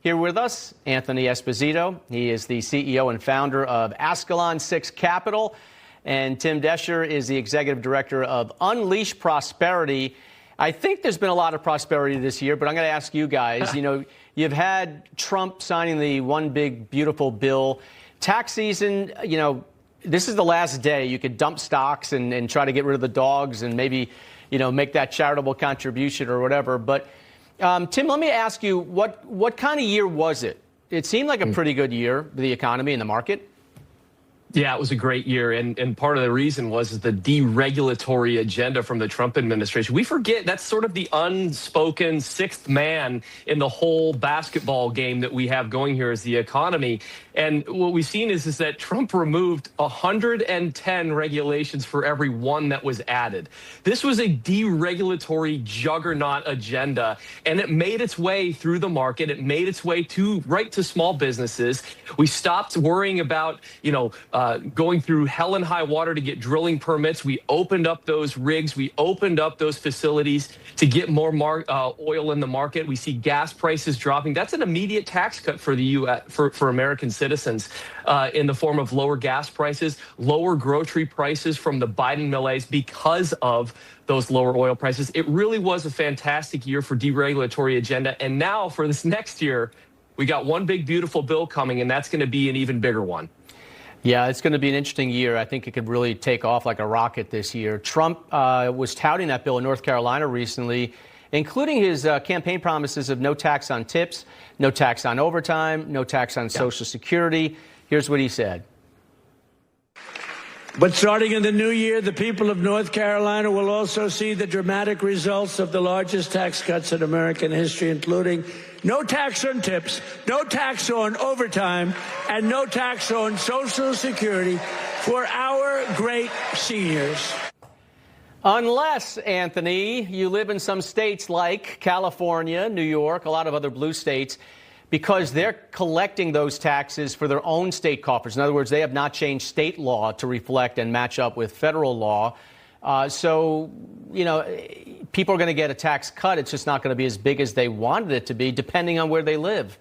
Here with us, Anthony Esposito. He is the CEO and founder of Ascalon 6 Capital. And Tim Descher is the executive director of Unleash Prosperity. I think there's been a lot of prosperity this year, but I'm going to ask you guys, you've had Trump signing the one big beautiful bill. Tax season, this is the last day. You could dump stocks and try to get rid of the dogs and maybe, make that charitable contribution or whatever. But Tim, let me ask you, what kind of year was it? It seemed like a pretty good year for the economy and the market. Yeah, it was a great year. And part of the reason was the deregulatory agenda from the Trump administration. We forget that's sort of the unspoken sixth man in the whole basketball game that we have going here as the economy. And what we've seen is that Trump removed 110 regulations for every one that was added. This was a deregulatory juggernaut agenda, and it made its way through the market. It made its way right to small businesses. We stopped worrying about, going through hell and high water to get drilling permits. We opened up those rigs. We opened up those facilities to get more oil in the market. We see gas prices dropping. That's an immediate tax cut for the U.S. for American citizens in the form of lower gas prices, lower grocery prices from the Biden malaise because of those lower oil prices. It really was a fantastic year for deregulatory agenda. And now for this next year, we got one big, beautiful bill coming, and that's going to be an even bigger one. Yeah, it's going to be an interesting year. I think it could really take off like a rocket this year. Trump was touting that bill in North Carolina recently, including his campaign promises of no tax on tips, no tax on overtime, no tax on Social Security. Here's what he said. But starting in the new year, the people of North Carolina will also see the dramatic results of the largest tax cuts in American history, including no tax on tips, no tax on overtime, and no tax on Social Security for our great seniors. Unless, Anthony, you live in some states like California, New York, a lot of other blue states, because they're collecting those taxes for their own state coffers. In other words, they have not changed state law to reflect and match up with federal law. So, people are going to get a tax cut. It's just not going to be as big as they wanted it to be, depending on where they live.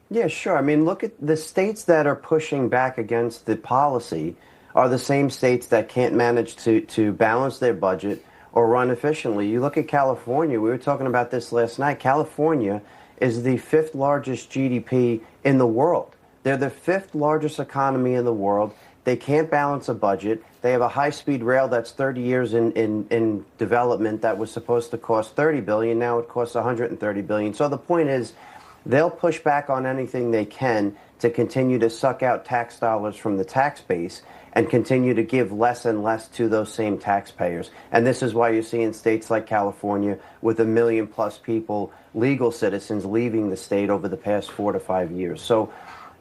Yeah, sure. I mean, look at the states that are pushing back against the policy are the same states that can't manage to balance their budget or run efficiently. You look at California. We were talking about this last night. California is the fifth largest GDP in the world. They're the fifth largest economy in the world. They can't balance a budget. They have a high-speed rail that's 30 years in development that was supposed to cost $30 billion. Now it costs $130 billion. So the point is, they'll push back on anything they can to continue to suck out tax dollars from the tax base and continue to give less and less to those same taxpayers. And this is why you see in states like California, with 1 million plus people, legal citizens, leaving the state over the past 4 to 5 years. So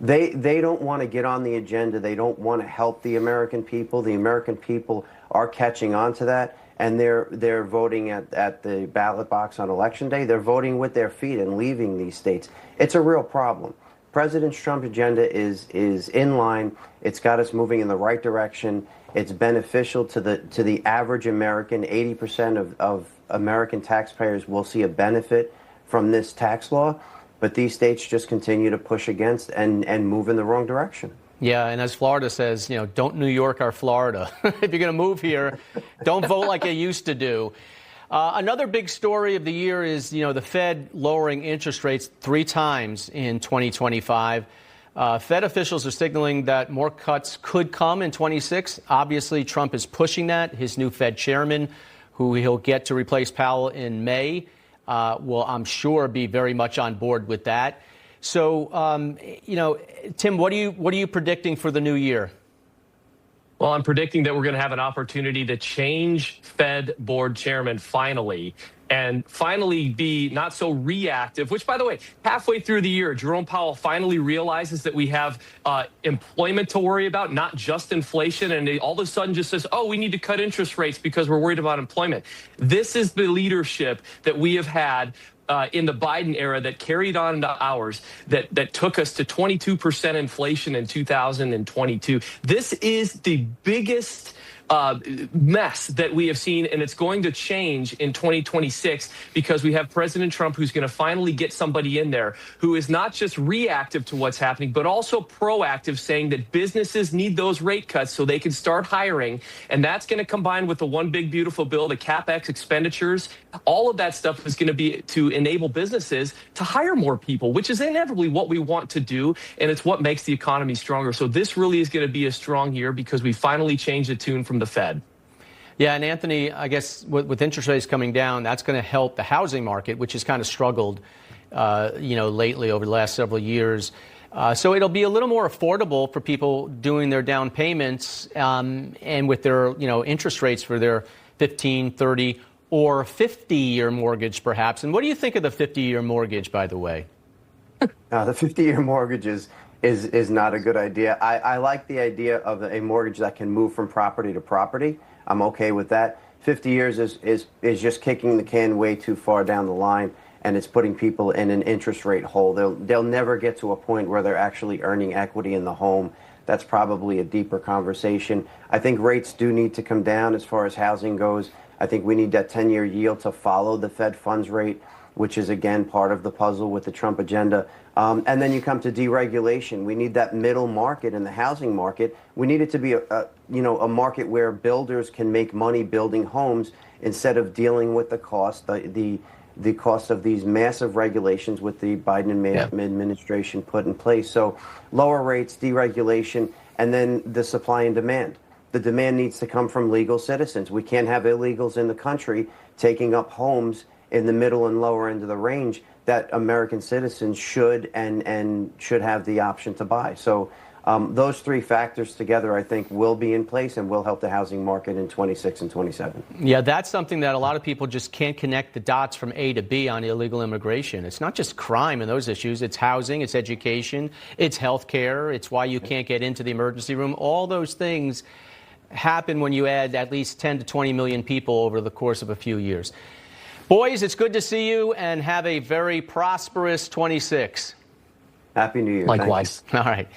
they don't want to get on the agenda. They don't want to help the American people. The American people are catching on to that, and they're voting at the ballot box on Election Day. They're voting with their feet and leaving these states. It's a real problem. President Trump's agenda is in line. It's got us moving in the right direction. It's beneficial to the average American. 80% of American taxpayers will see a benefit from this tax law, but these states just continue to push against and move in the wrong direction. Yeah, and as Florida says, don't New York our Florida. If you're going to move here, don't vote like you used to do. Another big story of the year is, the Fed lowering interest rates 3 times in 2025. Fed officials are signaling that more cuts could come in 26. Obviously, Trump is pushing that. His new Fed chairman, who he'll get to replace Powell in May, will, I'm sure, be very much on board with that. So, Tim, what are you predicting for the new year? Well, I'm predicting that we're going to have an opportunity to change Fed board chairman finally, and finally be not so reactive, which, by the way, halfway through the year, Jerome Powell finally realizes that we have employment to worry about, not just inflation, and all of a sudden just says, oh, we need to cut interest rates because we're worried about employment. This is the leadership that we have had in the Biden era that carried on into ours, that took us to 22% inflation in 2022. This is the biggest mess that we have seen, and it's going to change in 2026 because we have President Trump who's going to finally get somebody in there who is not just reactive to what's happening, but also proactive, saying that businesses need those rate cuts so they can start hiring. And that's going to combine with the one big beautiful bill, the CapEx expenditures. All of that stuff is going to be to enable businesses to hire more people, which is inevitably what we want to do, and it's what makes the economy stronger. So this really is going to be a strong year because we finally changed the tune from the Fed. Yeah, and Anthony, I guess with interest rates coming down, that's going to help the housing market, which has kind of struggled, lately over the last several years. So it'll be a little more affordable for people doing their down payments, and with their, interest rates for their 15, 30, or 50-year mortgage, perhaps. And what do you think of the 50-year mortgage, by the way? The 50-year mortgage is not a good idea. I like the idea of a mortgage that can move from property to property. I'm okay with that. 50 years is just kicking the can way too far down the line, and it's putting people in an interest rate hole. They'll never get to a point where they're actually earning equity in the home. That's probably a deeper conversation. I think rates do need to come down as far as housing goes. I think we need that 10-year yield to follow the Fed funds rate, which is, again, part of the puzzle with the Trump agenda. And then you come to deregulation. We need that middle market in the housing market. We need it to be a market where builders can make money building homes instead of dealing with the cost, the cost of these massive regulations with the Biden administration put in place. So lower rates, deregulation, and then the supply and demand. The demand needs to come from legal citizens. We can't have illegals in the country taking up homes in the middle and lower end of the range that American citizens should and should have the option to buy. So those three factors together, I think, will be in place and will help the housing market in 26 and 27. Yeah, that's something that a lot of people just can't connect the dots from A to B on illegal immigration. It's not just crime and those issues. It's housing, it's education, it's health care, it's why you can't get into the emergency room. All those things happen when you add at least 10 to 20 million people over the course of a few years. Boys, it's good to see you, and have a very prosperous 26. Happy New Year. Likewise. All right.